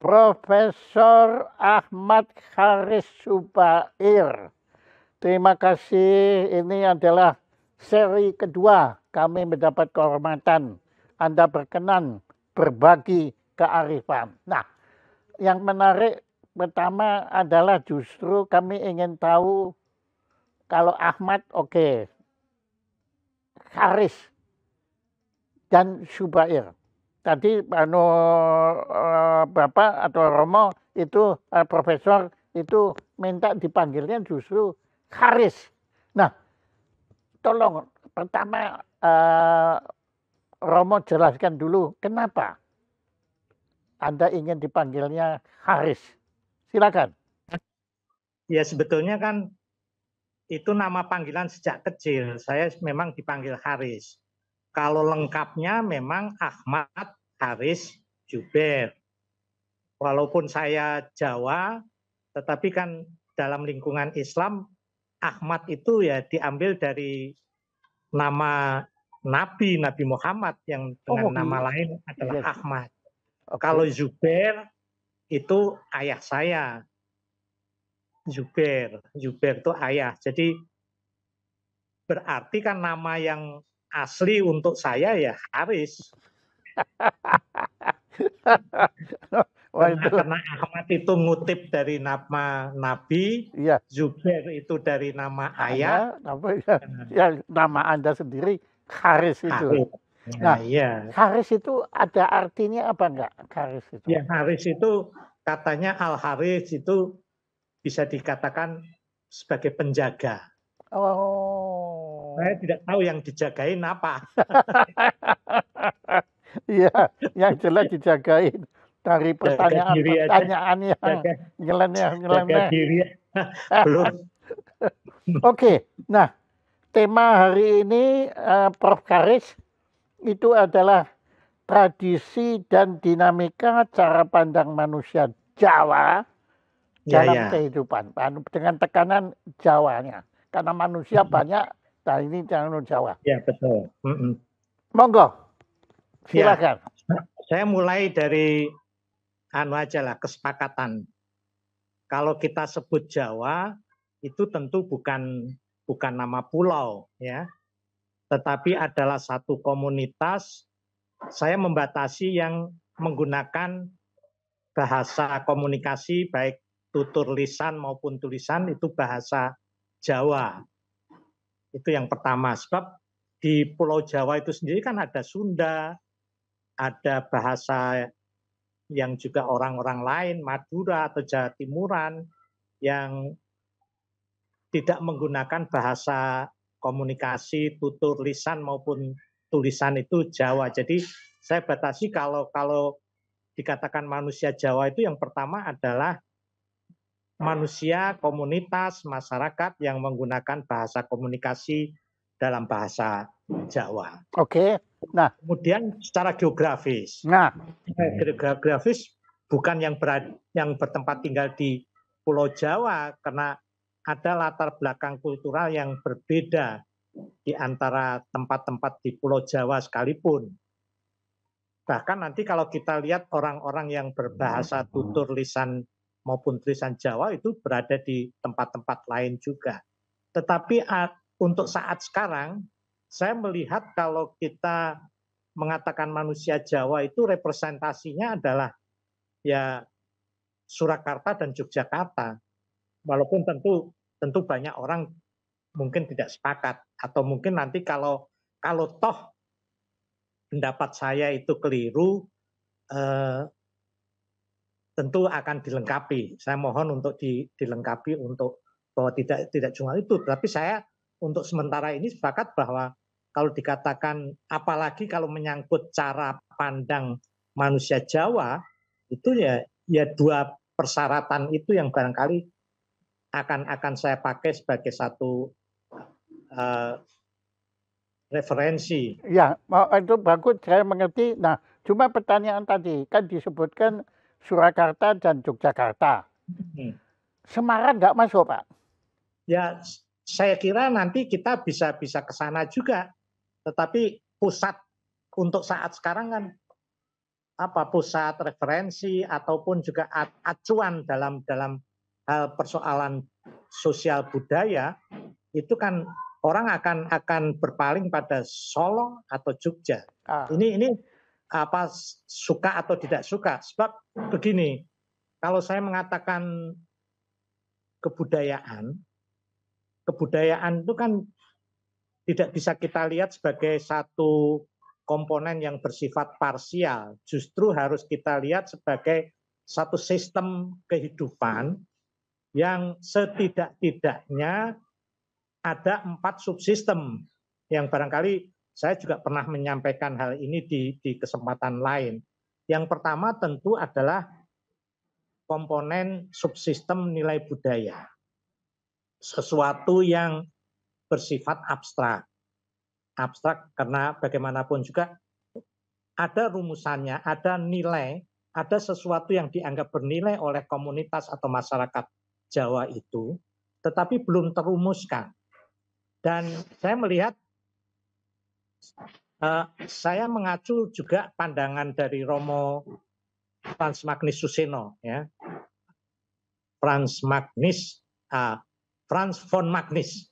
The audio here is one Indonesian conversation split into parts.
Profesor Ahmad Haris Zubair. Terima kasih, ini adalah seri kedua kami mendapat kehormatan Anda berkenan berbagi kearifan. Nah, yang menarik pertama adalah justru kami ingin tahu kalau Ahmad oke, Haris dan Zubair. Tadi Bapak atau Romo itu profesor itu minta dipanggilnya justru Haris. Nah, tolong pertama Romo jelaskan dulu kenapa Anda ingin dipanggilnya Haris. Silakan. Ya sebetulnya kan itu nama panggilan sejak kecil. Saya memang dipanggil Haris. Kalau lengkapnya memang Ahmad Haris Zubair. Walaupun saya Jawa, tetapi kan dalam lingkungan Islam, Ahmad itu ya diambil dari nama Nabi Muhammad yang dengan nama lain adalah Ahmad. Kalau Zubair itu ayah saya. Zubair itu ayah. Jadi berarti kan nama yang asli untuk saya ya Haris. Karena Ahmad itu ngutip dari nama Nabi, ya. Zubair itu dari nama ayah. Ya, nama Anda sendiri Haris itu. Nah, ya. Haris itu ada artinya apa enggak? Haris itu. Ya, Haris itu katanya Al-Haris itu bisa dikatakan sebagai penjaga. Oh. Saya tidak tahu yang dijagain apa. Iya, yang jelas dijagain dari pertanyaan yang nyeleneh. Belum. Oke, nah tema hari ini Prof. Haris itu adalah tradisi dan dinamika cara pandang manusia Jawa dalam kehidupan dengan tekanan Jawanya karena manusia banyak dan ini jangan Jawa. Ya betul. Monggo, silakan. Ya, saya mulai dari aja lah kesepakatan. Kalau kita sebut Jawa itu tentu bukan nama pulau ya, tetapi adalah satu komunitas. Saya membatasi yang menggunakan bahasa komunikasi baik tutur lisan maupun tulisan itu bahasa Jawa. Itu yang pertama, sebab di Pulau Jawa itu sendiri kan ada Sunda, ada bahasa yang juga orang-orang lain, Madura atau Jawa Timuran, yang tidak menggunakan bahasa komunikasi, tutur lisan maupun tulisan itu Jawa. Jadi saya batasi kalau dikatakan manusia Jawa itu yang pertama adalah manusia, komunitas, masyarakat yang menggunakan bahasa komunikasi dalam bahasa Jawa. Oke. Nah, kemudian secara geografis. Geografis bukan yang bertempat tinggal di Pulau Jawa karena ada latar belakang kultural yang berbeda di antara tempat-tempat di Pulau Jawa sekalipun. Bahkan nanti kalau kita lihat orang-orang yang berbahasa tutur lisan maupun tulisan Jawa itu berada di tempat-tempat lain juga. Tetapi untuk saat sekarang, saya melihat kalau kita mengatakan manusia Jawa itu representasinya adalah ya Surakarta dan Yogyakarta. Walaupun tentu banyak orang mungkin tidak sepakat atau mungkin nanti kalau toh pendapat saya itu keliru, tentu akan dilengkapi. Saya mohon untuk dilengkapi untuk bahwa tidak cuma itu, tapi saya untuk sementara ini sepakat bahwa kalau dikatakan apalagi kalau menyangkut cara pandang manusia Jawa itu ya dua persyaratan itu yang barangkali akan saya pakai sebagai satu referensi. Ya, itu bagus, saya mengerti. Nah, cuma pertanyaan tadi kan disebutkan Surakarta dan Yogyakarta. Semarang nggak masuk, Pak? Ya, saya kira nanti kita bisa ke sana juga. Tetapi pusat untuk saat sekarang kan pusat referensi ataupun juga acuan dalam hal persoalan sosial budaya, itu kan orang akan berpaling pada Solo atau Jogja. Ini suka atau tidak suka. Sebab begini, kalau saya mengatakan kebudayaan itu kan tidak bisa kita lihat sebagai satu komponen yang bersifat parsial. Justru harus kita lihat sebagai satu sistem kehidupan yang setidak-tidaknya ada 4 subsistem yang barangkali saya juga pernah menyampaikan hal ini di kesempatan lain. Yang pertama tentu adalah komponen subsistem nilai budaya. Sesuatu yang bersifat abstrak. Abstrak karena bagaimanapun juga ada rumusannya, ada nilai, ada sesuatu yang dianggap bernilai oleh komunitas atau masyarakat Jawa itu, tetapi belum terumuskan. Dan saya melihat, saya mengacu juga pandangan dari Romo Frans Magnus Suseno, ya. Frans von Magnus.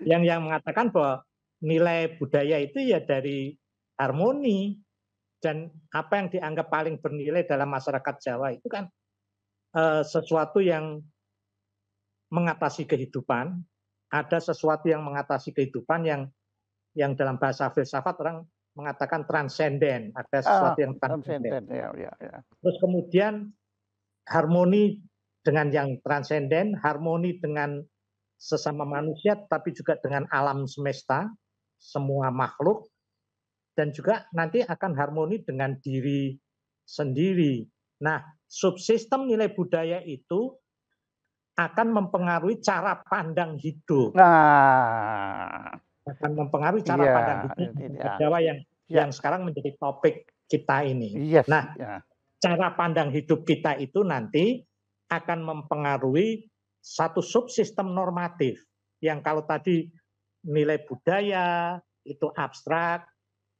Yang mengatakan bahwa nilai budaya itu ya dari harmoni, dan apa yang dianggap paling bernilai dalam masyarakat Jawa itu kan sesuatu yang mengatasi kehidupan, ada sesuatu yang mengatasi kehidupan yang dalam bahasa filsafat orang mengatakan transenden, ada sesuatu yang transenden. Ya. Terus kemudian harmoni dengan yang transenden, harmoni dengan sesama manusia, tapi juga dengan alam semesta, semua makhluk, dan juga nanti akan harmoni dengan diri sendiri. Nah, subsistem nilai budaya itu akan mempengaruhi cara pandang hidup. Akan mempengaruhi cara pandang hidup Jawa yang sekarang menjadi topik kita ini. Cara pandang hidup kita itu nanti akan mempengaruhi satu subsistem normatif yang kalau tadi nilai budaya itu abstrak,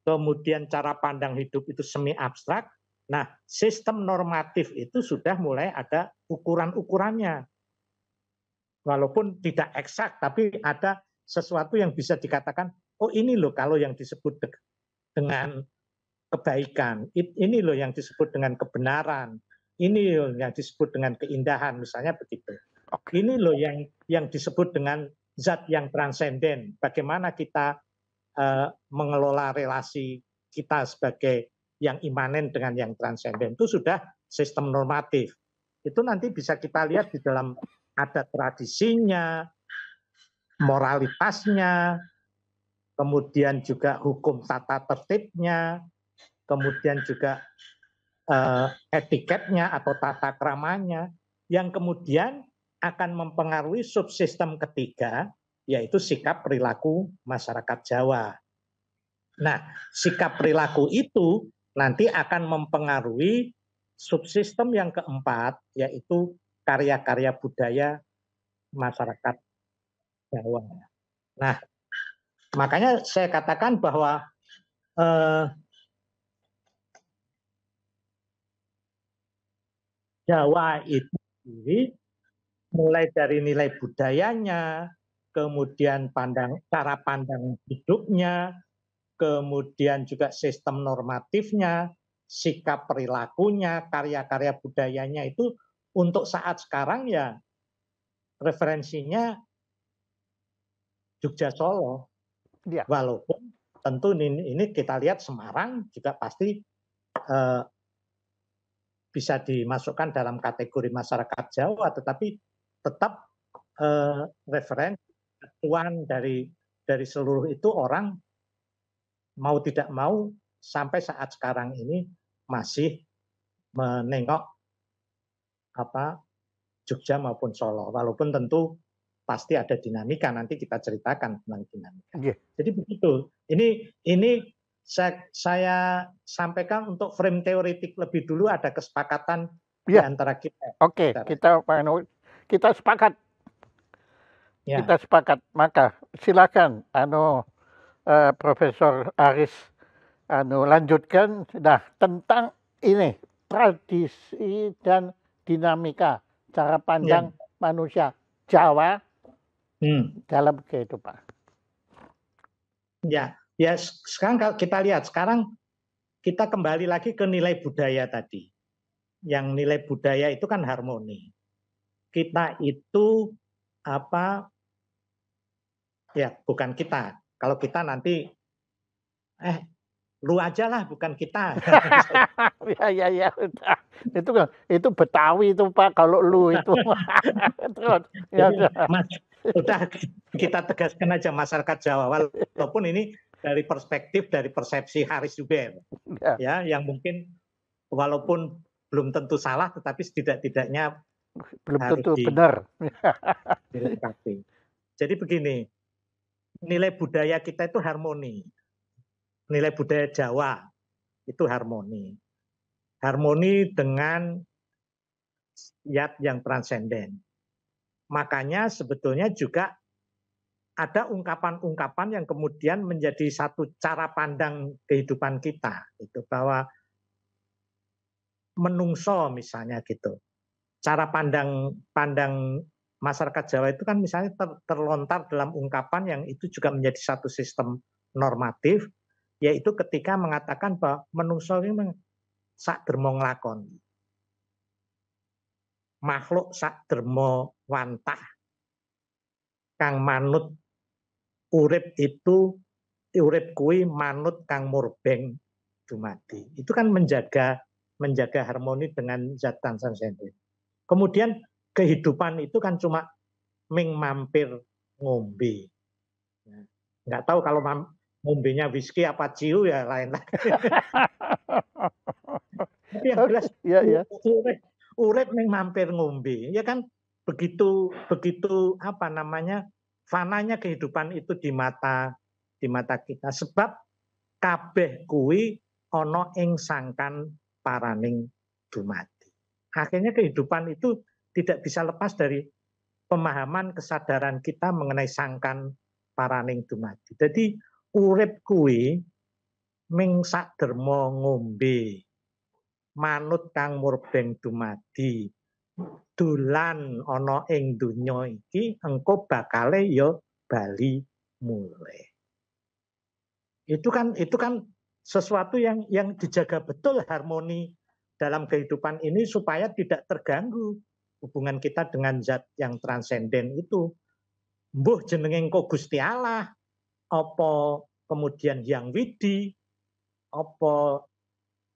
kemudian cara pandang hidup itu semi abstrak. Nah, sistem normatif itu sudah mulai ada ukuran-ukurannya. Walaupun tidak eksak, tapi ada sesuatu yang bisa dikatakan, oh ini loh kalau yang disebut dengan kebaikan, ini loh yang disebut dengan kebenaran, ini loh yang disebut dengan keindahan, misalnya begitu. Ini loh yang disebut dengan zat yang transenden. Bagaimana kita mengelola relasi kita sebagai yang imanen dengan yang transenden, itu sudah sistem normatif. Itu nanti bisa kita lihat di dalam ada tradisinya, moralitasnya, kemudian juga hukum tata tertibnya, kemudian juga etiketnya atau tata kramanya, yang kemudian akan mempengaruhi subsistem ketiga, yaitu sikap perilaku masyarakat Jawa. Nah, sikap perilaku itu nanti akan mempengaruhi subsistem yang keempat, yaitu karya-karya budaya masyarakat Jawa. Nah, makanya saya katakan bahwa Jawa itu sendiri mulai dari nilai budayanya, kemudian cara pandang hidupnya, kemudian juga sistem normatifnya, sikap perilakunya, karya-karya budayanya itu untuk saat sekarang ya referensinya Jogja Solo. Ya. Walaupun tentu ini kita lihat Semarang juga pasti bisa dimasukkan dalam kategori masyarakat Jawa, tetapi tetap referensi acuan dari seluruh itu orang mau tidak mau sampai saat sekarang ini masih menengok Jogja maupun Solo, walaupun tentu pasti ada dinamika, nanti kita ceritakan tentang dinamika. Jadi begitu. Ini saya sampaikan untuk frame teoretik lebih dulu, ada kesepakatan di antara kita. Oke, kita sepakat. Ya. Kita sepakat. Maka silakan Profesor Aris lanjutkan. Nah, tentang ini tradisi dan dinamika cara Ya. pandang manusia Jawa dalam kehidupan. Ya, ya sekarang kalau kita lihat, sekarang kita kembali lagi ke nilai budaya tadi. Yang nilai budaya itu kan harmoni. Kita itu apa? Ya, bukan kita. Kalau kita nanti lu aja lah, bukan kita. Ya, udah. Itu Betawi itu Pak, kalau lu itu. Terus, ya Jadi, udah. udah kita tegaskan aja masyarakat Jawa, walaupun ini dari perspektif, dari persepsi Haris Zubair, ya, yang mungkin walaupun belum tentu salah, tetapi setidak-tidaknya Belum harus tentu benar. dilengkapi. Jadi begini, nilai budaya kita itu harmoni. Nilai budaya Jawa itu harmoni. Harmoni dengan zat yang transenden. Makanya sebetulnya juga ada ungkapan-ungkapan yang kemudian menjadi satu cara pandang kehidupan kita, itu bahwa menungso misalnya gitu. Cara pandang masyarakat Jawa itu kan misalnya terlontar dalam ungkapan yang itu juga menjadi satu sistem normatif, yaitu ketika mengatakan bahwa menungso ini sak dermo nglakoni. Makhluk sak dermo wantah kang manut urip itu urip kui manut kang murbeng dumadi. Itu kan menjaga harmoni dengan zat transenden. Kemudian kehidupan itu kan cuma ming mampir ngombe. Nggak tahu kalau ngombenya whisky apa ciu ya lain lagi. Tapi yang jelas urip ming mampir ngombe. Ya kan begitu apa namanya fananya kehidupan itu di mata kita, sebab kabeh kuwi ana ing sangkan paraning dumadi. Akhirnya kehidupan itu tidak bisa lepas dari pemahaman kesadaran kita mengenai sangkan paraning dumadi. Jadi urip kuwi ming saderma ngombe, manut kang murbeng dumadi. Dolan ana ing donya iki engko bakale ya bali mulih. Itu kan sesuatu yang dijaga betul harmoni dalam kehidupan ini supaya tidak terganggu hubungan kita dengan zat yang transenden itu. Mbuh jenenge engko Gusti Allah, apa kemudian Hyang Widi, apa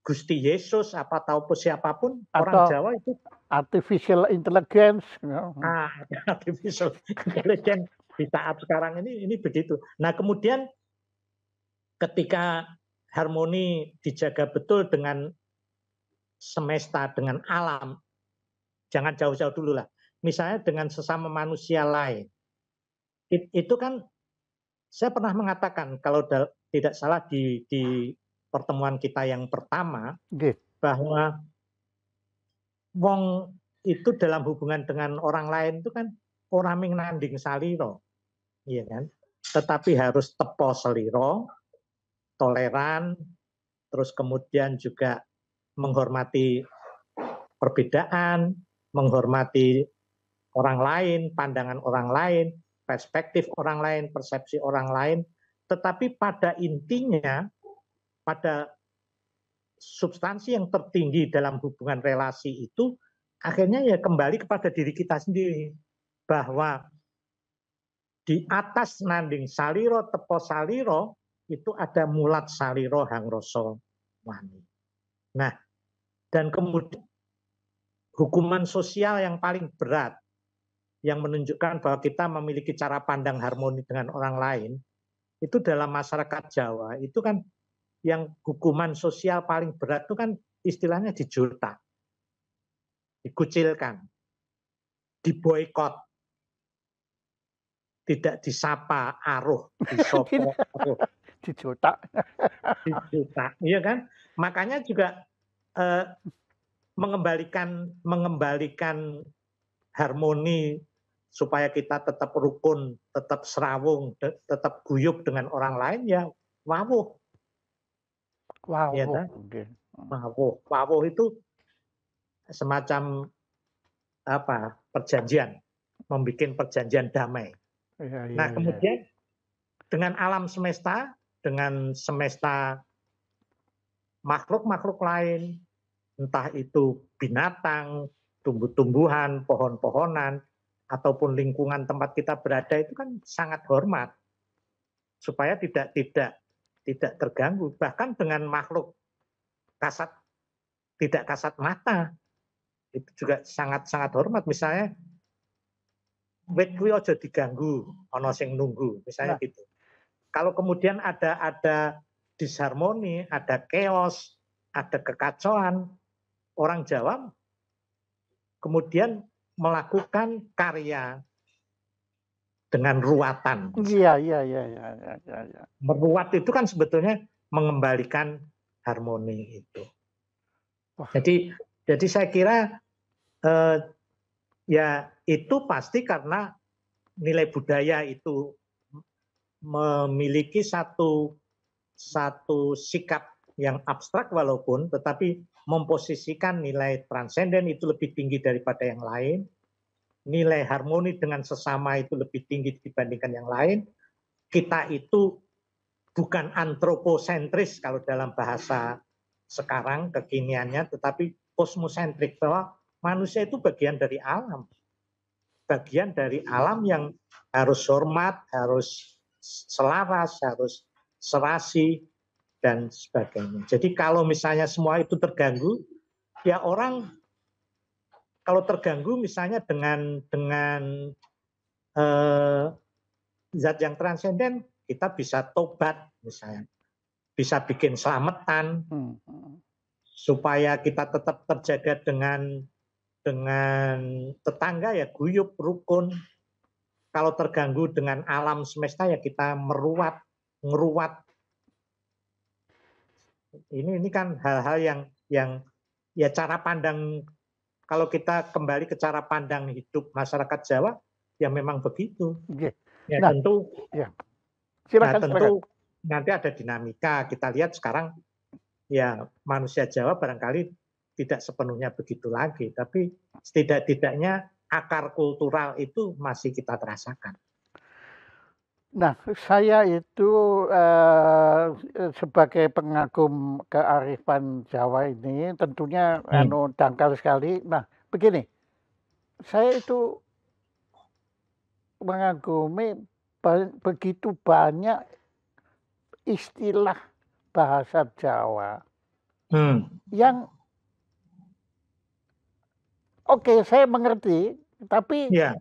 Gusti Yesus, apa tahu siapapun orang Jawa itu artificial intelligence. Artificial intelligence di saat sekarang ini begitu. Nah, kemudian ketika harmoni dijaga betul dengan semesta, dengan alam, jangan jauh-jauh dulu lah. Misalnya dengan sesama manusia lain. Itu kan saya pernah mengatakan kalau tidak salah di pertemuan kita yang pertama, bahwa wong itu dalam hubungan dengan orang lain itu kan ora ming nanding saliro, iya kan? Tetapi harus tepo seliro, toleran, terus kemudian juga menghormati perbedaan, menghormati orang lain, pandangan orang lain, perspektif orang lain, persepsi orang lain, tetapi pada intinya, pada substansi yang tertinggi dalam hubungan relasi itu, akhirnya ya kembali kepada diri kita sendiri. Bahwa di atas nanding saliro, tepo saliro, itu ada mulat saliro hangroso wani. Nah, dan kemudian hukuman sosial yang paling berat, yang menunjukkan bahwa kita memiliki cara pandang harmoni dengan orang lain, itu dalam masyarakat Jawa, itu kan yang hukuman sosial paling berat itu kan istilahnya dijurta, dikucilkan, diboikot, tidak disapa aruh, disopo aruh. Dijuta. Iya kan? Makanya juga mengembalikan harmoni supaya kita tetap rukun, tetap serawung, tetap guyup dengan orang lain ya wawuh. ya Wawuh, kan? oke. Wawuh, wawuh itu semacam apa? Perjanjian, membuat perjanjian damai. Iya iya Nah, iya. kemudian dengan alam semesta, dengan semesta makhluk-makhluk lain, entah itu binatang, tumbuh-tumbuhan, pohon-pohonan, ataupun lingkungan tempat kita berada itu kan sangat hormat supaya tidak terganggu. Bahkan dengan makhluk kasat tidak kasat mata itu juga sangat-sangat hormat. Misalnya wit kuwi aja diganggu, ana sing nunggu, misalnya Nah, gitu. Kalau kemudian ada disharmoni, ada chaos, ada kekacauan, orang Jawa kemudian melakukan karya dengan ruatan. iya iya iya iya iya iya iya. Meruat itu kan sebetulnya mengembalikan harmoni itu. Wah, Jadi saya kira eh, ya itu pasti karena nilai budaya itu memiliki satu sikap yang abstrak walaupun, tetapi memposisikan nilai transenden itu lebih tinggi daripada yang lain, nilai harmoni dengan sesama itu lebih tinggi dibandingkan yang lain. Kita itu bukan antroposentris kalau dalam bahasa sekarang kekiniannya, tetapi kosmosentrik, bahwa manusia itu bagian dari alam. Bagian dari alam yang harus hormat, harus selaras, harus serasi, dan sebagainya. Jadi kalau misalnya semua itu terganggu, ya orang kalau terganggu misalnya dengan zat yang transenden, kita bisa tobat misalnya, bisa bikin selamatan hmm. supaya kita tetap terjaga dengan tetangga ya guyup rukun. Kalau terganggu dengan alam semesta ya kita meruat, ngeruat. Ini kan hal-hal yang ya cara pandang, kalau kita kembali ke cara pandang hidup masyarakat Jawa ya memang begitu. Oke. Ya Nah, tentu ya. ya Silakan silakan. tentu nanti ada dinamika. Kita lihat sekarang ya manusia Jawa barangkali tidak sepenuhnya begitu lagi, tapi setidak-tidaknya akar kultural itu masih kita terasakan. Nah, saya itu sebagai pengagum kearifan Jawa ini tentunya Hmm. dangkal sekali. Nah, begini, saya itu mengagumi begitu banyak istilah bahasa Jawa Hmm. yang oke, saya mengerti, tapi Ya.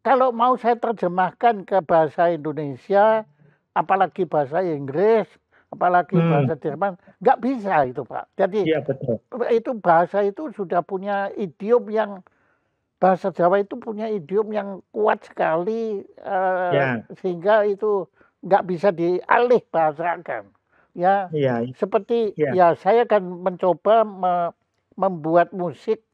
kalau mau saya terjemahkan ke bahasa Indonesia, apalagi bahasa Inggris, apalagi Hmm. bahasa Jerman, nggak bisa itu Pak. Jadi Iya betul. itu bahasa itu sudah punya idiom yang bahasa Jawa itu punya idiom yang kuat sekali Ya. sehingga itu nggak bisa dialih bahasakan. Ya, Iya. seperti Iya. ya saya kan mencoba membuat musik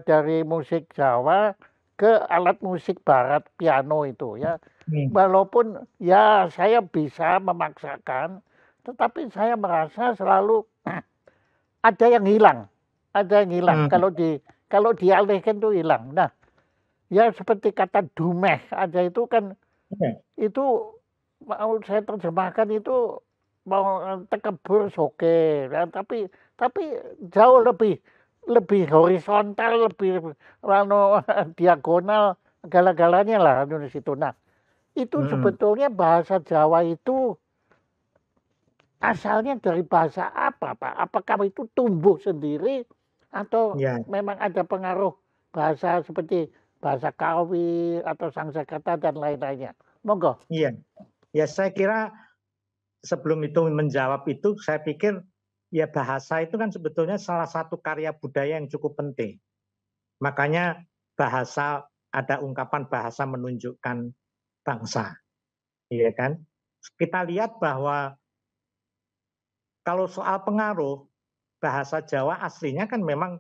dari musik Jawa ke alat musik barat piano itu ya. Hmm. Walaupun ya saya bisa memaksakan, tetapi saya merasa selalu ada yang hilang, ada yang hilang. Hmm. Kalau dialihkan tuh hilang. Nah, ya seperti kata dumeh aja itu kan Ya. itu mau saya terjemahkan itu mau tekebur soge, ya, tapi jauh lebih lebih horizontal, lebih diagonal, segala-galanya lah di situ. Nah, itu Hmm. sebetulnya bahasa Jawa itu asalnya dari bahasa apa, Pak? Apakah itu tumbuh sendiri atau Ya. memang ada pengaruh bahasa seperti bahasa Kawi atau Sanskerta dan lain-lainnya? Monggo. Iya. Ya saya kira sebelum itu menjawab itu, saya pikir ya bahasa itu kan sebetulnya salah satu karya budaya yang cukup penting. Makanya bahasa, ada ungkapan bahasa menunjukkan bangsa, iya kan? Kita lihat bahwa kalau soal pengaruh, bahasa Jawa aslinya kan memang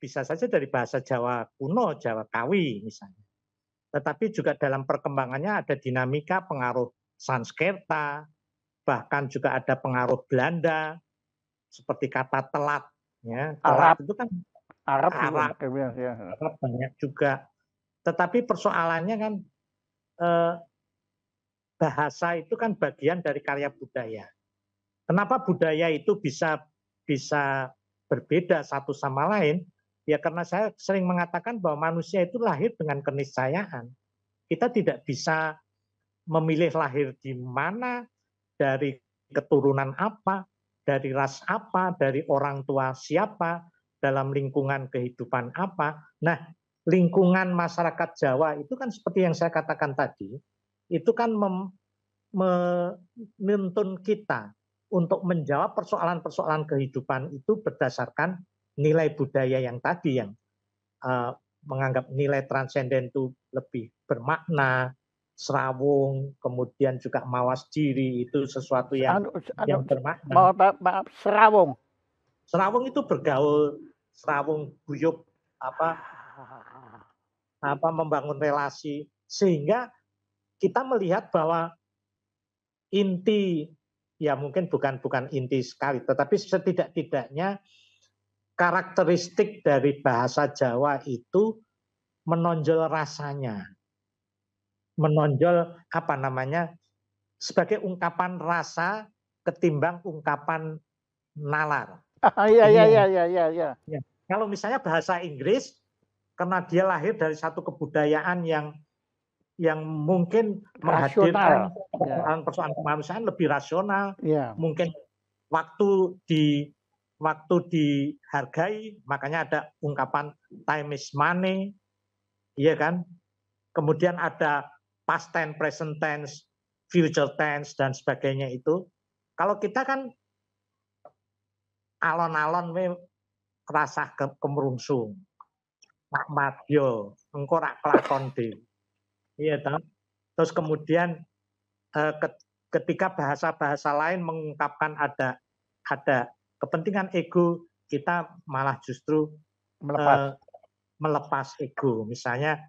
bisa saja dari bahasa Jawa kuno, Jawa Kawi misalnya. Tetapi juga dalam perkembangannya ada dinamika pengaruh Sanskerta, bahkan juga ada pengaruh Belanda, seperti kata telat, ya. Arab, Telat itu kan Arab juga Arab, pakai ya. Arab banyak juga. Tetapi persoalannya kan eh, bahasa itu kan bagian dari karya budaya. Kenapa budaya itu bisa bisa berbeda satu sama lain? Ya karena saya sering mengatakan bahwa manusia itu lahir dengan keniscayaan. Kita tidak bisa memilih lahir di mana, dari keturunan apa, dari ras apa, dari orang tua siapa, dalam lingkungan kehidupan apa. Nah, lingkungan masyarakat Jawa itu kan seperti yang saya katakan tadi, itu kan menuntun kita untuk menjawab persoalan-persoalan kehidupan itu berdasarkan nilai budaya yang tadi, yang menganggap nilai transenden itu lebih bermakna, serawung, kemudian juga mawas diri itu sesuatu yang bermakna. Maaf, serawung. Serawung itu bergaul, serawung guyup, membangun relasi, sehingga kita melihat bahwa inti, ya mungkin bukan inti sekali, tetapi setidak-tidaknya karakteristik dari bahasa Jawa itu menonjol rasanya, menonjol sebagai ungkapan rasa ketimbang ungkapan nalar. Iya. Kalau misalnya bahasa Inggris, karena dia lahir dari satu kebudayaan yang mungkin menghadirkan persoalan kemanusiaan lebih rasional, mungkin waktu dihargai, makanya ada ungkapan time is money, iya kan? Kemudian ada past tense, present tense, future tense dan sebagainya itu. Kalau kita kan alon-alon rasa kemerungsung, nak madyo, engko rak kelakon dhewe. Iya toh? Terus kemudian ketika bahasa-bahasa lain mengungkapkan ada kepentingan ego, kita malah justru melepas ego. Misalnya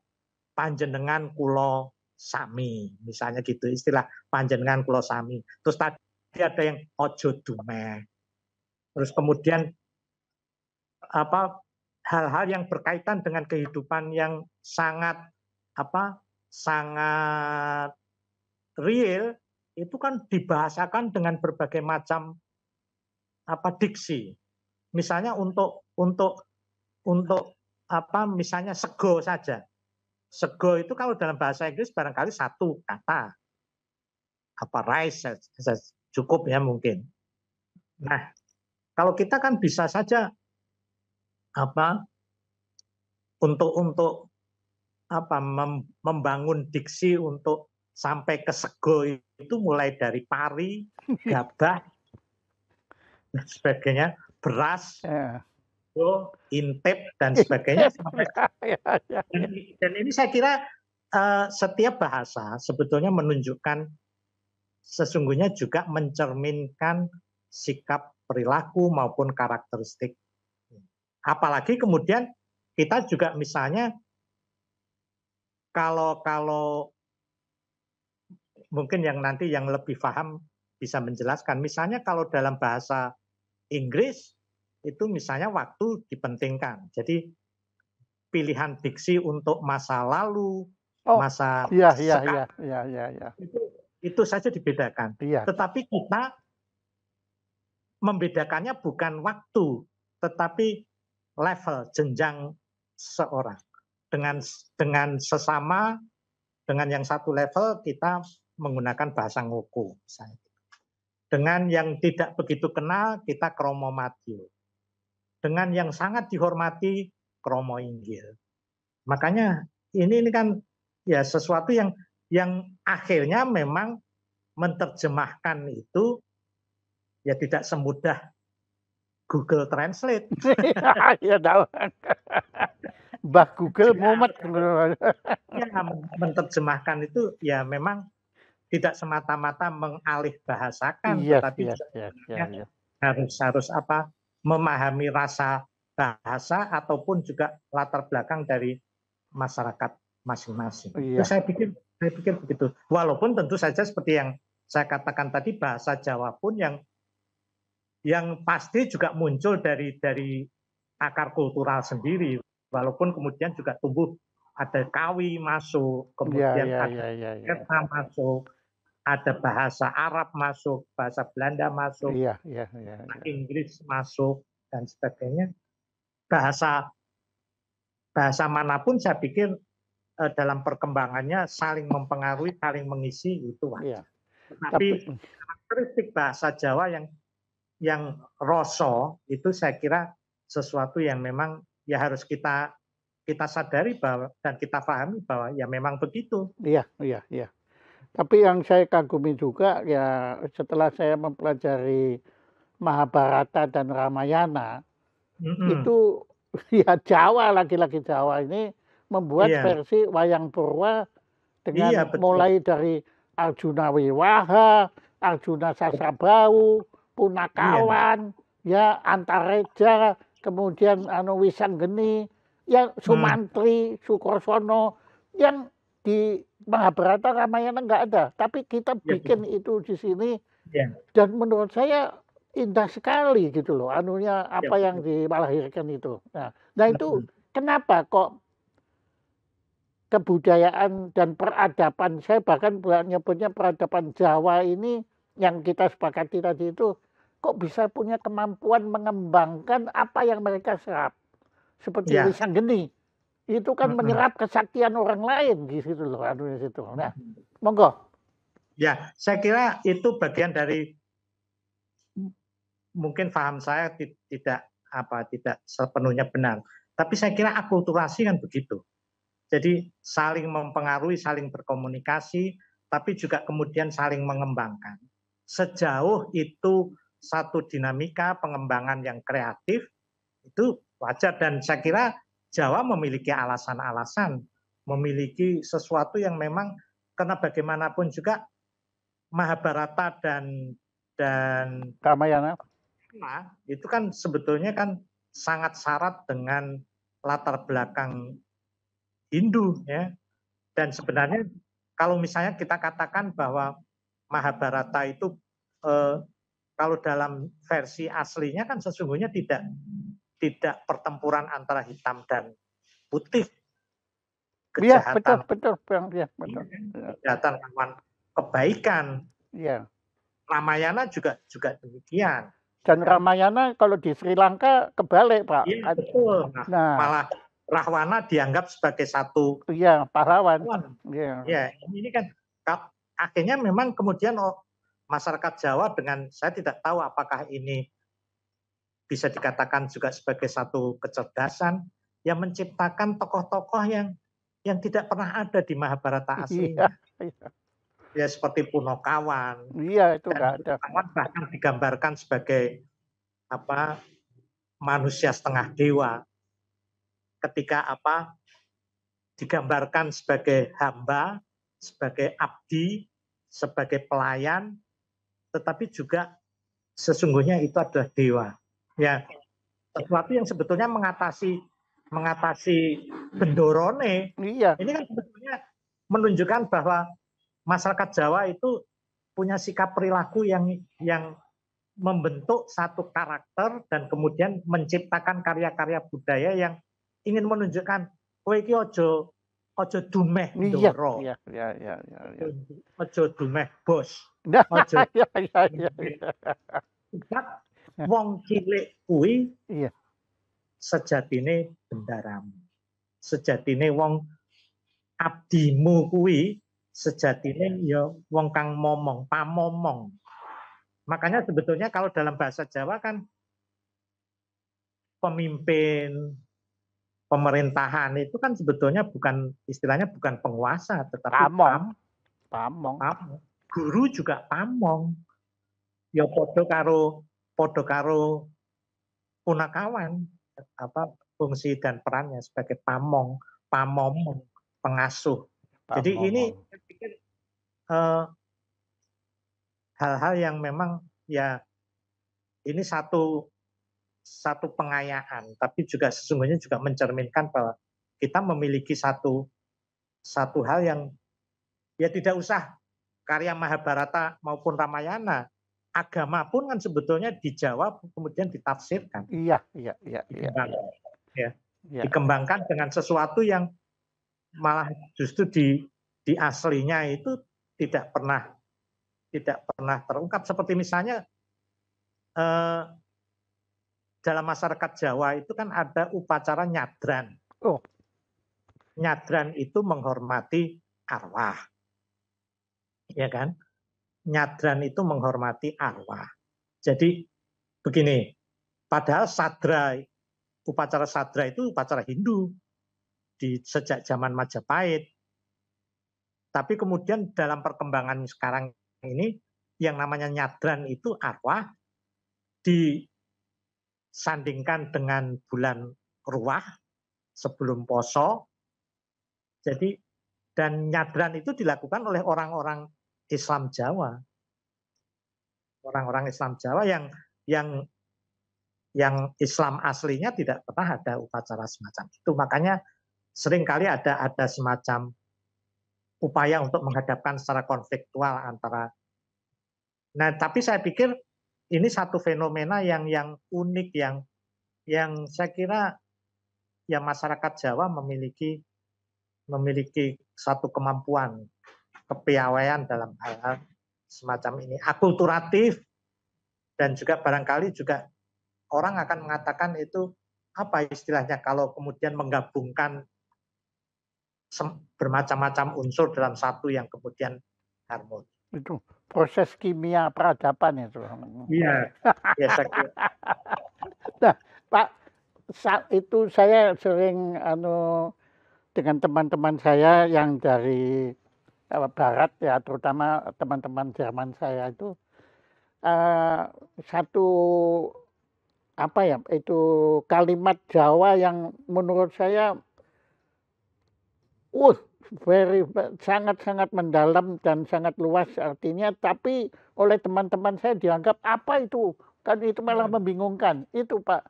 panjenengan kulo sami, misalnya gitu, istilah panjenengan kulo sami. Terus tadi ada yang ojo dumeh. Terus kemudian hal-hal yang berkaitan dengan kehidupan yang sangat real itu kan dibahasakan dengan berbagai macam diksi. Misalnya untuk misalnya sego saja. Sego itu kalau dalam bahasa Inggris barangkali satu kata. Rice cukup ya mungkin. Nah, kalau kita kan bisa saja untuk membangun diksi untuk sampai ke sego itu mulai dari pari, gabah, dan sebagainya, beras, intip dan sebagainya. Dan ini saya kira setiap bahasa sebetulnya menunjukkan sesungguhnya juga mencerminkan sikap perilaku maupun karakteristik. Apalagi kemudian kita juga misalnya kalau mungkin yang nanti yang lebih paham bisa menjelaskan. Misalnya kalau dalam bahasa Inggris itu misalnya waktu dipentingkan. Jadi pilihan diksi untuk masa lalu, masa sekarang, itu saja dibedakan. Tetapi kita membedakannya bukan waktu, tetapi level, jenjang seseorang. Dengan sesama, dengan yang satu level kita menggunakan bahasa ngoko. Dengan yang tidak begitu kenal kita kromo madyo. Dengan yang sangat dihormati kromo inggil. Makanya ini kan ya sesuatu yang akhirnya memang menerjemahkan itu ya tidak semudah Google Translate. Ya tahu. Mbah Google mumet. Ya, menerjemahkan itu ya memang tidak semata-mata mengalih bahasakan, tetapi harus memahami rasa bahasa ataupun juga latar belakang dari masyarakat masing-masing. Itu saya pikir begitu. Walaupun tentu saja seperti yang saya katakan tadi, bahasa Jawa pun yang yang pasti juga muncul dari akar kultural sendiri, walaupun kemudian juga tumbuh ada Kawi masuk, Iya, kemudian iya, ada iya, iya, iya. Kerta masuk, ada bahasa Arab masuk, bahasa Belanda masuk, Iya, iya, iya, iya. Inggris masuk dan sebagainya. Bahasa manapun saya pikir dalam perkembangannya saling mempengaruhi, saling mengisi itu Iya. wajar. Tapi Tetapi karakteristik bahasa Jawa yang roso itu saya kira sesuatu yang memang ya harus kita sadari bahwa dan kita pahami bahwa ya memang begitu. iya, iya, iya. Tapi yang saya kagumi juga ya setelah saya mempelajari Mahabharata dan Ramayana, Mm-mm. itu ya Jawa, laki-laki Jawa ini membuat Iya, versi Wayang Purwa iya dengan betul. mulai dari Arjuna Wiwaha, Arjuna Sasabau, Iya, Punakawan, ya Antareja, kemudian Wisanggeni, yang hmm, Sumantri, Sukrosono, yang di Mahabharata Ramayana nggak ada, tapi kita iya bikin betul. itu di sini Iya, dan menurut saya indah sekali gitu loh, iya apa yang betul. dilahirkan itu. Nah itu Mm-mm. kenapa kok kebudayaan dan peradaban, saya bahkan nyebutnya peradaban Jawa ini yang kita sepakati tadi itu, kok bisa punya kemampuan mengembangkan apa yang mereka serap. Seperti Iya. Wisanggeni, itu kan Mm-mm. menyerap kesaktian orang lain di situ loh, di situ. Nah, monggo. Ya, saya kira itu bagian dari mungkin paham saya tidak sepenuhnya benar. Tapi saya kira akulturasi kan begitu. Jadi saling mempengaruhi, saling berkomunikasi, tapi juga kemudian saling mengembangkan. Sejauh itu satu dinamika pengembangan yang kreatif, itu wajar. Dan saya kira Jawa memiliki alasan-alasan, memiliki sesuatu yang memang karena bagaimanapun juga Mahabharata dan Ramayana. itu kan sebetulnya kan sangat syarat dengan latar belakang Hindu ya. Dan sebenarnya kalau misalnya kita katakan bahwa Mahabharata itu kalau dalam versi aslinya kan sesungguhnya tidak pertempuran antara hitam dan putih, Iya, betul, kejahatan betul, ya, betul. kejahatan lawan kebaikan. Iya. Ramayana juga demikian. Dan Kan? Ramayana kalau di Sri Lanka kebalik, Pak. Iya betul. Nah, Nah, malah Rahwana dianggap sebagai satu iya, pahlawan. pahlawan. Iya. Ya, ini kan akhirnya memang kemudian masyarakat Jawa dengan saya tidak tahu apakah ini bisa dikatakan juga sebagai satu kecerdasan yang menciptakan tokoh-tokoh yang tidak pernah ada di Mahabharata Iya, aslinya. iya. Ya seperti Punokawan Iya, itu dan enggak ada. Punokawan bahkan digambarkan sebagai manusia setengah dewa ketika digambarkan sebagai hamba, sebagai abdi, sebagai pelayan, tetapi juga sesungguhnya itu adalah dewa. Ya, sesuatu yang sebetulnya mengatasi bendorone. Iya, Ini kan sebetulnya menunjukkan bahwa masyarakat Jawa itu punya sikap perilaku yang membentuk satu karakter dan kemudian menciptakan karya-karya budaya yang ingin menunjukkan kowe iki ojo dumeh iya, ndoro, iya, iya, iya, iya, iya. ojo dumeh bos, Nah, ojo iya, iya, iya, iya. wong cilik kuwi Iya, sejatine bendaramu. Sejatine wong abdimu kuwi sejatine ya wong kang momong, pamomong. Makanya sebetulnya kalau dalam bahasa Jawa kan pemimpin pemerintahan itu kan sebetulnya bukan istilahnya bukan penguasa tetapi pamong, pamong. pamong. Guru juga pamong. Ya podo karo punakawan fungsi dan perannya sebagai pamomong, pengasuh. Jadi ini Pamomong. saya pikir hal-hal yang memang ya ini satu pengayaan, tapi juga sesungguhnya juga mencerminkan bahwa kita memiliki satu hal yang ya tidak usah karya Mahabharata maupun Ramayana, agama pun kan sebetulnya di Jawa kemudian ditafsirkan, Iya, iya, iya, iya, dikembangkan, ya, iya. dikembangkan dengan sesuatu yang malah justru di aslinya itu tidak pernah terungkap. Seperti misalnya dalam masyarakat Jawa itu kan ada upacara nyadran. Oh, Nyadran itu menghormati arwah, ya kan? Nyadran itu menghormati arwah. Jadi begini, padahal sadra, upacara sadra itu upacara Hindu sejak zaman Majapahit. Tapi kemudian dalam perkembangan sekarang ini, yang namanya nyadran itu arwah disandingkan dengan bulan Ruah sebelum Poso. Jadi dan nyadran itu dilakukan oleh orang-orang Islam Jawa. Orang-orang Islam Jawa yang Islam aslinya tidak pernah ada upacara semacam itu. Makanya seringkali ada semacam upaya untuk menghadapkan secara konfliktual antara. Nah, tapi saya pikir ini satu fenomena yang unik, yang saya kira ya masyarakat Jawa memiliki satu kemampuan kepiawaian dalam hal-hal semacam ini, akulturatif, dan juga barangkali juga orang akan mengatakan itu apa istilahnya kalau kemudian menggabungkan bermacam-macam unsur dalam satu yang kemudian harmonis. itu proses kimia peradaban itu. Iya, ya saya kira. Nah, Pak, itu saya sering dengan teman-teman saya yang dari barat ya, terutama teman-teman Jerman saya itu satu apa ya, itu kalimat Jawa yang menurut saya sangat-sangat mendalam dan sangat luas artinya, tapi oleh teman-teman saya dianggap apa itu, kan itu malah membingungkan. Itu Pak,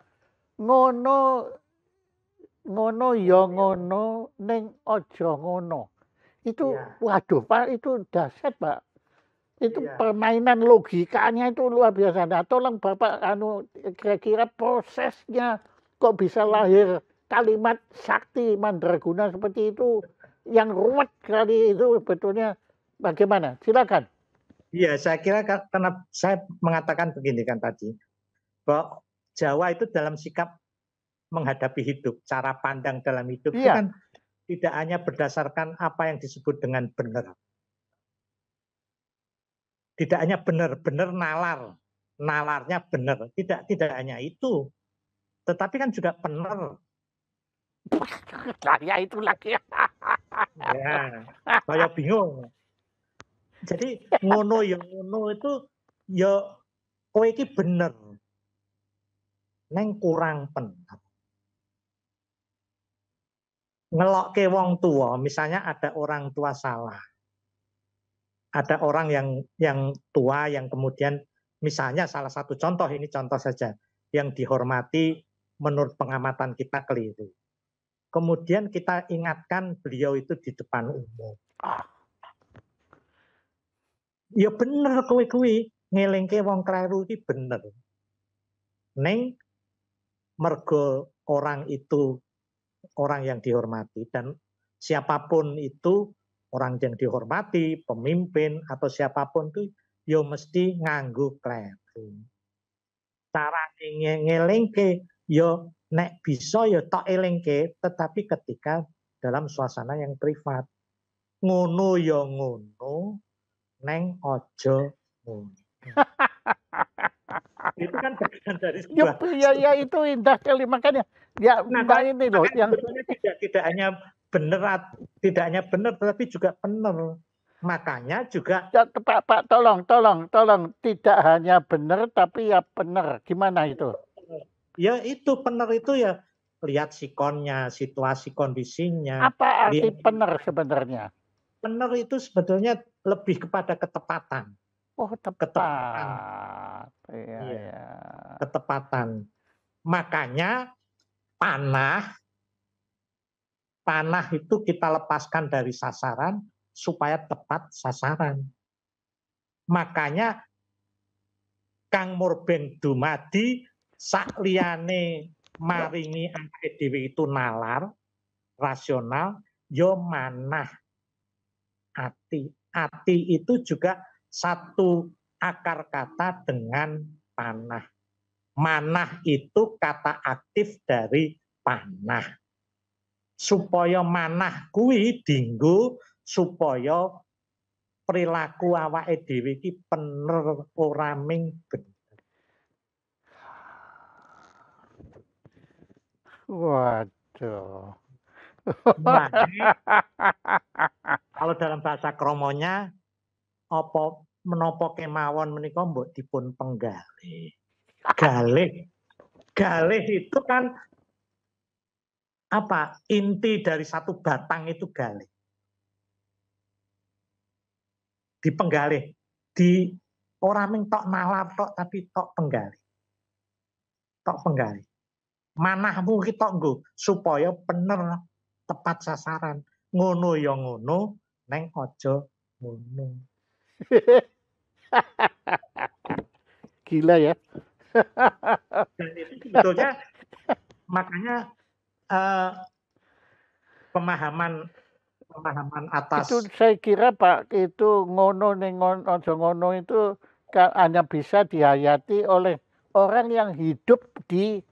ngono ngono ya ngono ning aja ngono. Itu waduh Pak, itu dahsyat Pak. Itu permainan logikanya itu luar biasa. Nah, tolong Bapak kira-kira prosesnya kok bisa lahir kalimat sakti mandraguna seperti itu yang ruwet sekali itu sebetulnya bagaimana? Silakan. Iya, saya kira karena saya mengatakan begini kan tadi, bahwa Jawa itu dalam sikap menghadapi hidup, cara pandang dalam hidup itu kan tidak hanya berdasarkan apa yang disebut dengan benar. Tidak hanya benar nalarnya benar, tidak hanya itu, tetapi kan juga benar. Ya itu lagi. Ya, saya bingung. Jadi ngono ya ngono itu ya kowe iki bener. Neng kurang bener. Ngelokke wong tua, misalnya ada orang tua salah. Ada orang yang tua yang kemudian misalnya salah satu contoh, ini contoh saja, yang dihormati menurut pengamatan kita keliru. Kemudian kita ingatkan beliau itu di depan umum. Ya bener kowe ngelingke wong kleru iki bener. Neng mergo orang itu orang yang dihormati, dan siapapun itu orang yang dihormati, pemimpin atau siapapun itu yo mesti nganggo kleru. Cara ngelingke yo nek bisa yo tok elingke, tetapi ketika dalam suasana yang privat. Ngono ya ngono, neng ojo ngono. Itu kan bagian dari sebuah. Ya itu indah kali makanya. Ya, Nah, ini loh yang sebetulnya tidak hanya benar, tetapi juga benar. Makanya juga Pak, tolong, tidak hanya benar tapi ya benar. Gimana itu? ya itu benar itu ya lihat sikonnya, situasi kondisinya. Apa arti benar sebenarnya? Benar itu sebetulnya lebih kepada ketepatan. Oh, Ketepatan. Iya. Ketepatan. Makanya panah itu kita lepaskan dari sasaran supaya tepat sasaran. Makanya kang murbeng dumadi sakliyane maringi awake dhewe itu nalar, rasional, ya manah ati. Ati itu juga satu akar kata dengan panah. Manah itu kata aktif dari panah. Supaya manah kuwi dienggo supaya perilaku awake dhewe iki bener ora ming bener. Waduh. Mulane kalau dalam bahasa kromonya apa menapa kemawon menika mbok dipun penggalih. Galih. Galih itu kan apa? Inti dari satu batang itu galih. Dipenggalih. Di ora ming tok nalar tok tapi tok penggalih. Tok penggalih. Manahmu ki tok nggo supaya bener tepat sasaran. Ngono ya ngono, neng aja ngono. Gila ya. Dan itu sebetulnya makanya pemahaman atas Itu saya kira Pak, itu ngono ning aja ngono itu hanya bisa dihayati oleh orang yang hidup di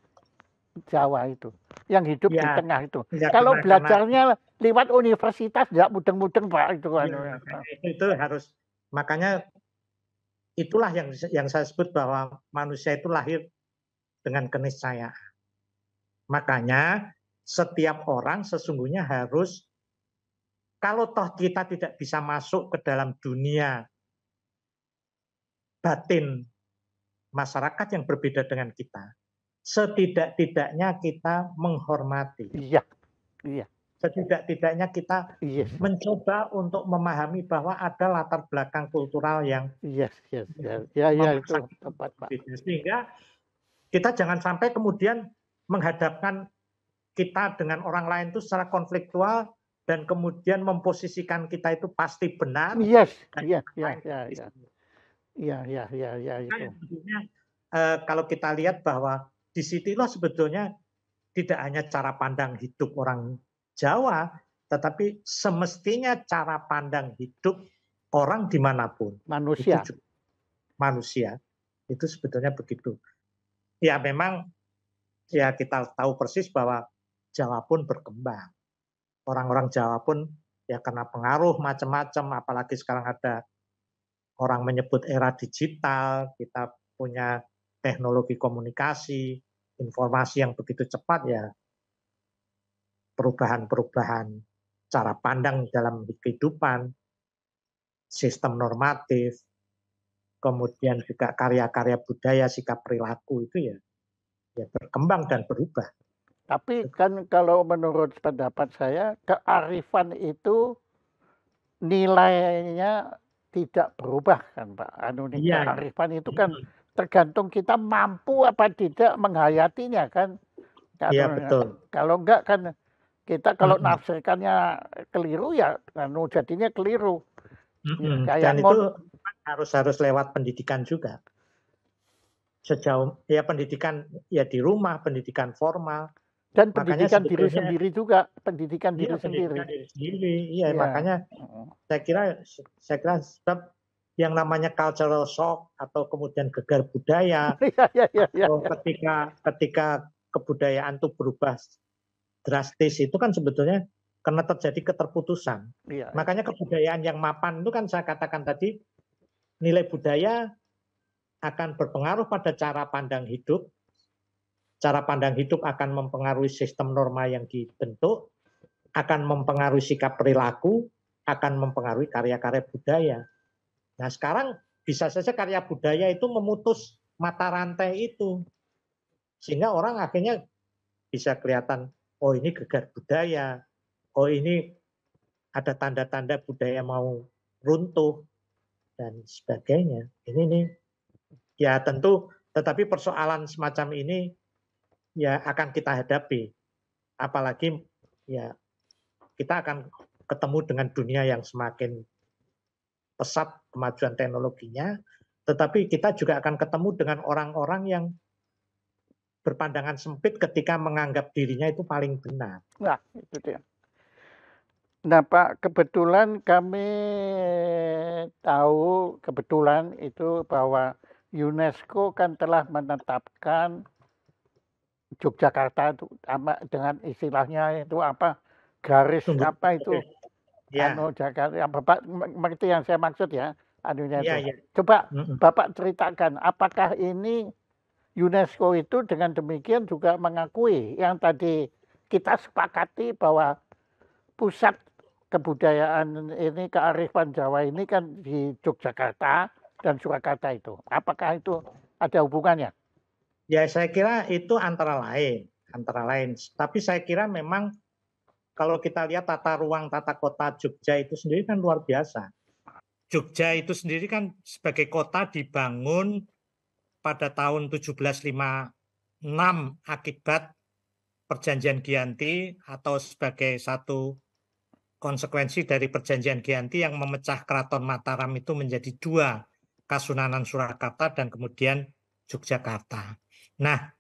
Jawa itu, yang hidup di ya, tengah itu. ya Kalau karena belajarnya lewat universitas nggak mudeng-mudeng Pak itu. ya, itu harus makanya itulah yang saya sebut bahwa manusia itu lahir dengan keniscayaan. Makanya setiap orang sesungguhnya harus kalau toh kita tidak bisa masuk ke dalam dunia batin masyarakat yang berbeda dengan kita, setidak-tidaknya kita menghormati. Iya, iya. Setidak-tidaknya kita Yes, mencoba untuk memahami bahwa ada latar belakang kultural yang yes, yes, yes. Ya, ya itu tepat Pak. sehingga kita jangan sampai kemudian menghadapkan kita dengan orang lain itu secara konfliktual dan kemudian memposisikan kita itu pasti benar. Yes, dan iya, yang iya, lain iya, pasti iya. salah. Iya, iya, iya, iya Nah, itu. yang sebetulnya kalau kita lihat bahwa di situlah sebetulnya tidak hanya cara pandang hidup orang Jawa, tetapi semestinya cara pandang hidup orang dimanapun itu Manusia. juga manusia itu sebetulnya begitu. Ya memang ya kita tahu persis bahwa Jawa pun berkembang. Orang-orang Jawa pun ya karena pengaruh macam-macam, apalagi sekarang ada orang menyebut era digital, kita punya teknologi komunikasi, informasi yang begitu cepat ya perubahan-perubahan cara pandang dalam kehidupan, sistem normatif, kemudian juga karya-karya budaya, sikap perilaku itu ya berkembang dan berubah. Tapi kan kalau menurut pendapat saya, kearifan itu nilainya tidak berubah kan Pak. Iya, Kearifan itu kan tergantung kita mampu apa tidak menghayatinya kan. iya betul. Kalau enggak kan kita kalau nafsirkannya keliru ya jadinya keliru. Ya, kayak Dan itu harus lewat pendidikan juga. Sejauh ya pendidikan ya di rumah, pendidikan formal. dan Makanya pendidikan diri sebetulnya sendiri juga, pendidikan iya diri sendiri. pendidikan diri sendiri. Iya, Iya. makanya saya kira sebab yang namanya cultural shock atau kemudian gegar budaya Iya, iya, iya, iya. atau ketika kebudayaan itu berubah drastis itu kan sebetulnya karena terjadi keterputusan. Iya. Makanya kebudayaan yang mapan itu kan saya katakan tadi nilai budaya akan berpengaruh pada cara pandang hidup. Cara pandang hidup akan mempengaruhi sistem norma yang dibentuk, akan mempengaruhi sikap perilaku, akan mempengaruhi karya-karya budaya. Nah sekarang bisa saja karya budaya itu memutus mata rantai itu. Sehingga orang akhirnya bisa kelihatan, oh ini gegar budaya, oh ini ada tanda-tanda budaya mau runtuh, dan sebagainya. Ini nih, ya tentu, tetapi persoalan semacam ini ya akan kita hadapi. Apalagi ya kita akan ketemu dengan dunia yang semakin pesat kemajuan teknologinya, tetapi kita juga akan ketemu dengan orang-orang yang berpandangan sempit ketika menganggap dirinya itu paling benar. Nah, itu dia. Nah, Pak, kebetulan kami tahu kebetulan itu bahwa UNESCO kan telah menetapkan Yogyakarta itu dengan istilahnya itu apa garis Sumber apa itu ya, Jakarta ya, Bapak mengerti yang saya maksud ya anunya ya, itu. ya. Coba Mm-mm. Bapak ceritakan apakah ini UNESCO itu dengan demikian juga mengakui yang tadi kita sepakati bahwa pusat kebudayaan ini kearifan Jawa ini kan di Yogyakarta dan Surakarta itu. Apakah itu ada hubungannya? Ya, saya kira itu antara lain, antara lain. Tapi saya kira memang kalau kita lihat tata ruang tata kota Jogja itu sendiri kan luar biasa. Jogja itu sendiri kan sebagai kota dibangun pada tahun 1756 akibat Perjanjian Giyanti atau sebagai satu konsekuensi dari Perjanjian Giyanti yang memecah Keraton Mataram itu menjadi dua, Kasunanan Surakarta dan kemudian Yogyakarta. Nah,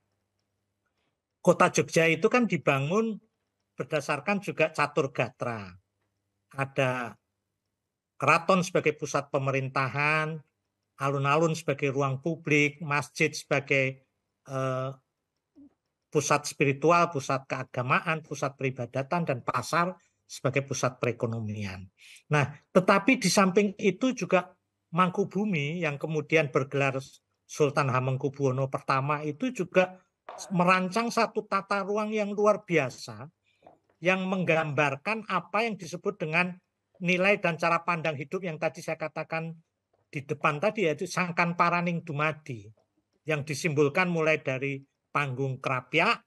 kota Jogja itu kan dibangun berdasarkan juga catur gatra. Ada keraton sebagai pusat pemerintahan, alun-alun sebagai ruang publik, masjid sebagai pusat spiritual, pusat keagamaan, pusat peribadatan, dan pasar sebagai pusat perekonomian. Nah, tetapi di samping itu juga Mangkubumi yang kemudian bergelar Sultan Hamengkubuwono pertama itu juga merancang satu tata ruang yang luar biasa yang menggambarkan apa yang disebut dengan nilai dan cara pandang hidup yang tadi saya katakan di depan tadi, yaitu sangkan paraning dumadi, yang disimbolkan mulai dari panggung kerapia,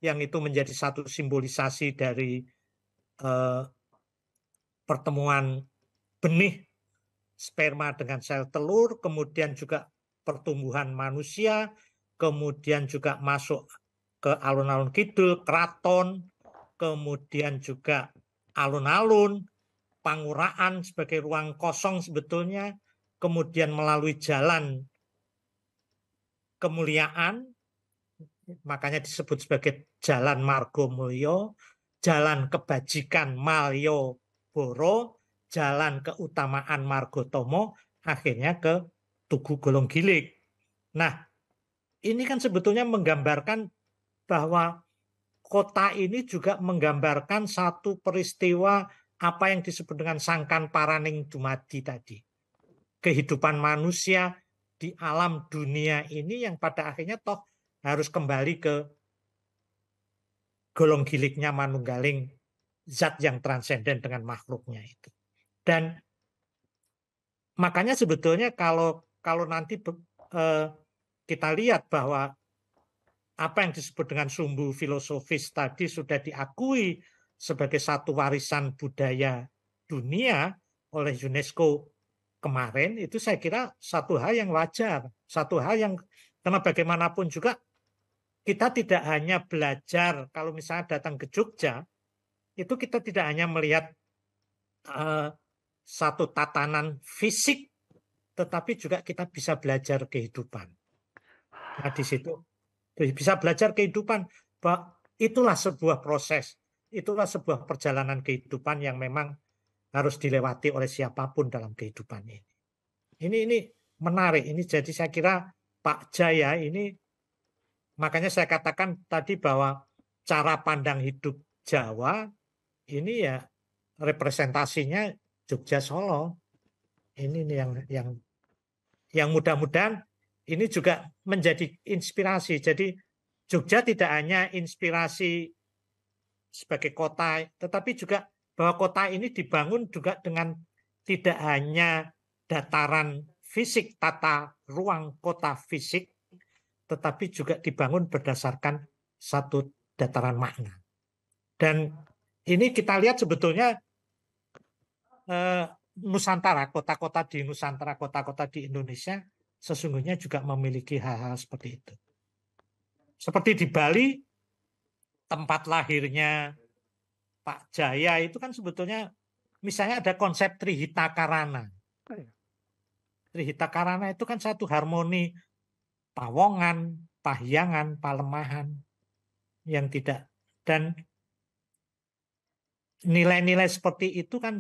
yang itu menjadi satu simbolisasi dari pertemuan benih sperma dengan sel telur, kemudian juga pertumbuhan manusia, kemudian juga masuk ke alun-alun kidul, keraton, kemudian juga alun-alun, Panguraan sebagai ruang kosong sebetulnya, kemudian melalui jalan kemuliaan, makanya disebut sebagai Jalan Margomulyo, Jalan Kebajikan Malioboro, Jalan Keutamaan Margotomo, akhirnya ke Tugu Golonggiling. Nah, ini kan sebetulnya menggambarkan bahwa kota ini juga menggambarkan satu peristiwa apa yang disebut dengan sangkan paraning dumadi tadi. Kehidupan manusia di alam dunia ini yang pada akhirnya toh harus kembali ke golonggiliknya manunggaling zat yang transenden dengan makhluknya itu. Dan makanya sebetulnya kalau nanti kita lihat bahwa apa yang disebut dengan sumbu filosofis tadi sudah diakui sebagai satu warisan budaya dunia oleh UNESCO kemarin, itu saya kira satu hal yang wajar, satu hal yang karena bagaimanapun juga kita tidak hanya belajar kalau misalnya datang ke Jogja, itu kita tidak hanya melihat satu tatanan fisik, tetapi juga kita bisa belajar kehidupan. Nah, di situ bisa belajar kehidupan, bahwa itulah sebuah proses, itulah sebuah perjalanan kehidupan yang memang harus dilewati oleh siapapun dalam kehidupan ini. Ini menarik, ini jadi saya kira Pak Jaya ini, makanya saya katakan tadi bahwa cara pandang hidup Jawa ini ya representasinya Jogja Solo. Ini yang mudah-mudahan ini juga menjadi inspirasi. Jadi Jogja tidak hanya inspirasi sebagai kota, tetapi juga bahwa kota ini dibangun juga dengan tidak hanya dataran fisik, tata ruang kota fisik, tetapi juga dibangun berdasarkan satu dataran makna. Dan ini kita lihat sebetulnya Nusantara, kota-kota di Nusantara, kota-kota di Indonesia sesungguhnya juga memiliki hal-hal seperti itu. Seperti di Bali, tempat lahirnya Pak Jaya itu kan sebetulnya misalnya ada konsep Trihita Karana. Trihita Karana itu kan satu harmoni pawongan, pahyangan, palemahan yang tidak, dan nilai-nilai seperti itu kan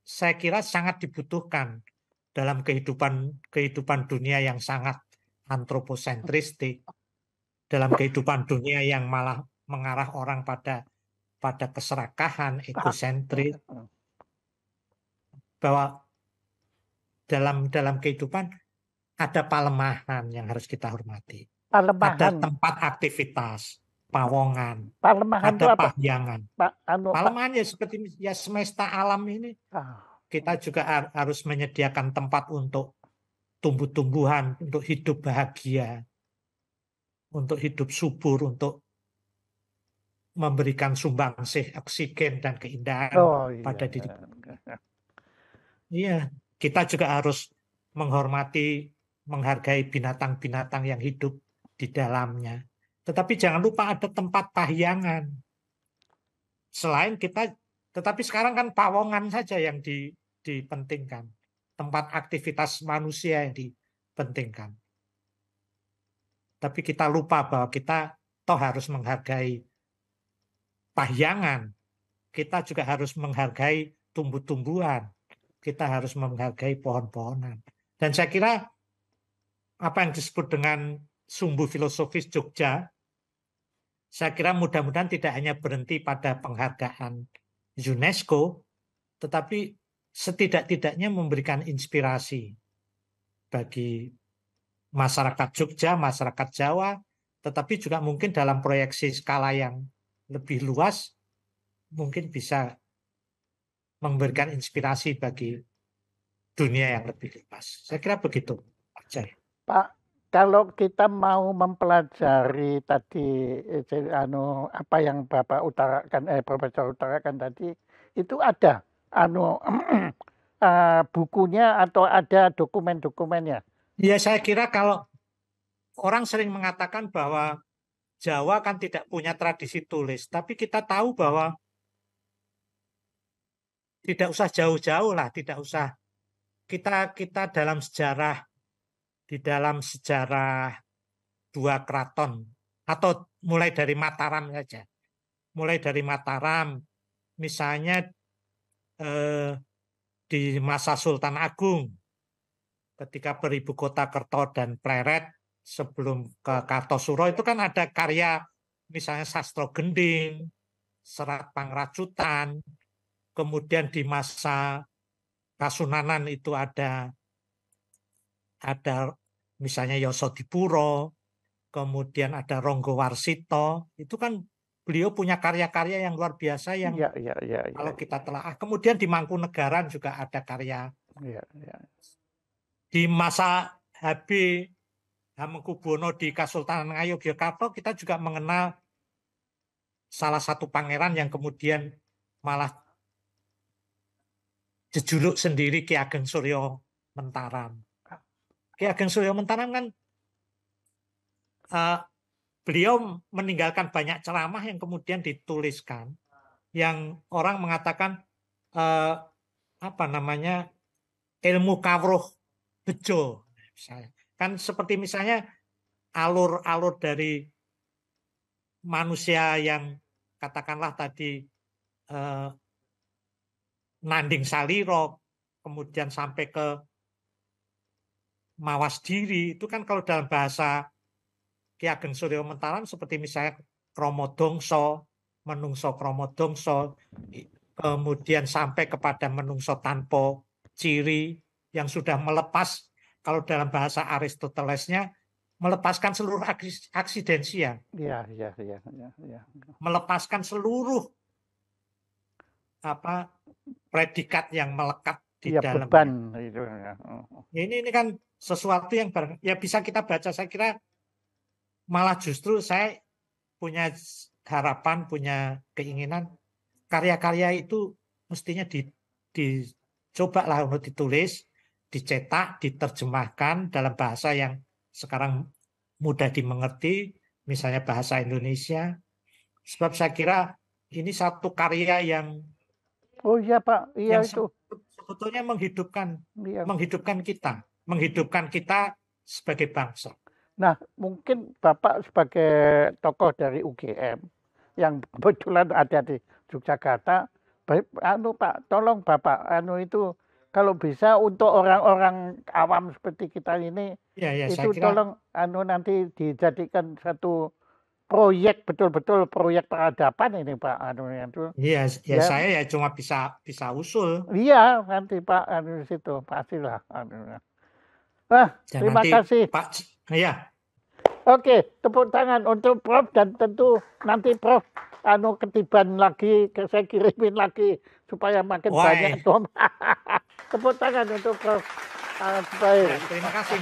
saya kira sangat dibutuhkan dalam kehidupan dunia yang sangat antroposentristik, dalam kehidupan dunia yang malah mengarah orang pada keserakahan, egosentris, bahwa dalam kehidupan ada palemahan yang harus kita hormati. Ada Palemahan. tempat aktivitas, pawongan, Palemahan itu ada apa? pahyangan. Pak, Pak. Palemahan ya seperti ya semesta alam ini. Kita juga harus menyediakan tempat untuk tumbuh-tumbuhan, untuk hidup bahagia, untuk hidup subur, untuk memberikan sumbangsih oksigen dan keindahan pada diri. Iya, kita juga harus menghormati, menghargai binatang-binatang yang hidup di dalamnya. Tetapi jangan lupa ada tempat pahyangan. Selain kita, tetapi sekarang kan pawongan saja yang dipentingkan. Tempat aktivitas manusia yang dipentingkan. Tapi kita lupa bahwa kita toh harus menghargai pahyangan. Kita juga harus menghargai tumbuh-tumbuhan. Kita harus menghargai pohon-pohonan. Dan saya kira apa yang disebut dengan sumbu filosofis Jogja, saya kira mudah-mudahan tidak hanya berhenti pada penghargaan UNESCO, tetapi setidak-tidaknya memberikan inspirasi bagi masyarakat Jogja, masyarakat Jawa, tetapi juga mungkin dalam proyeksi skala yang lebih luas, mungkin bisa memberikan inspirasi bagi dunia yang lebih luas. Saya kira begitu, Pak. Kalau kita mau mempelajari tadi apa yang Bapak utarakan, Profesor utarakan tadi, itu ada bukunya atau ada dokumen-dokumennya? Ya, saya kira kalau orang sering mengatakan bahwa Jawa kan tidak punya tradisi tulis, tapi kita tahu bahwa tidak usah jauh-jauh lah, tidak usah kita dalam sejarah, di dalam sejarah dua keraton, atau mulai dari Mataram saja. Mulai dari Mataram, misalnya di masa Sultan Agung, ketika beribu kota Kerto dan Pleret, sebelum ke Kartosuro, itu kan ada karya, misalnya Sastro Gending, Serat Pangracutan, kemudian di masa Kasunanan itu ada misalnya Yosodipuro, kemudian ada Ronggo Warsito, itu kan beliau punya karya-karya yang luar biasa yang kalau kita telah. Kemudian di Mangkunegaran juga ada karya. Di masa HB Hamengkubuwono di Kasultanan Ngayogyakarta, kita juga mengenal salah satu pangeran yang kemudian malah jejuluk sendiri Ki Ageng Suryo Mentaram. Ki Ageng Suryo Mentaram kan beliau meninggalkan banyak ceramah yang kemudian dituliskan, yang orang mengatakan ilmu kawruh bejo, misalnya. Kan seperti misalnya alur-alur dari manusia yang katakanlah tadi Nanding Saliro, kemudian sampai ke mawas diri, itu kan kalau dalam bahasa Ki Ageng Suryo Mentaram seperti misalnya kromodongso, menungso kromodongso, kemudian sampai kepada menungso tanpa ciri, yang sudah melepas, kalau dalam bahasa Aristotelesnya, melepaskan seluruh aksidensia. Melepaskan seluruh predikat yang melekat di dalam. Ini kan sesuatu yang bisa kita baca. Saya kira malah justru saya punya harapan, punya keinginan karya-karya itu mestinya dicobalah untuk ditulis, dicetak, diterjemahkan dalam bahasa yang sekarang mudah dimengerti, misalnya bahasa Indonesia. Sebab saya kira ini satu karya yang Pak, yang itu sebetulnya menghidupkan kita. menghidupkan kita sebagai bangsa. Nah, mungkin Bapak sebagai tokoh dari UGM yang kebetulan ada di Yogyakarta, Pak, tolong Bapak itu kalau bisa untuk orang-orang awam seperti kita ini Ya, saya itu kira tolong nanti dijadikan satu proyek, betul-betul proyek peradaban ini Pak itu. iya, Ya. saya ya cuma bisa usul. Iya, nanti Pak situ pastilah. Wah, Dan terima nanti kasih. Pak, ya. Oke, tepuk tangan untuk Prof dan tentu nanti Prof ketiban lagi, saya kirimin lagi supaya makin banyak. Tepuk tangan untuk Prof. Ya, terima kasih.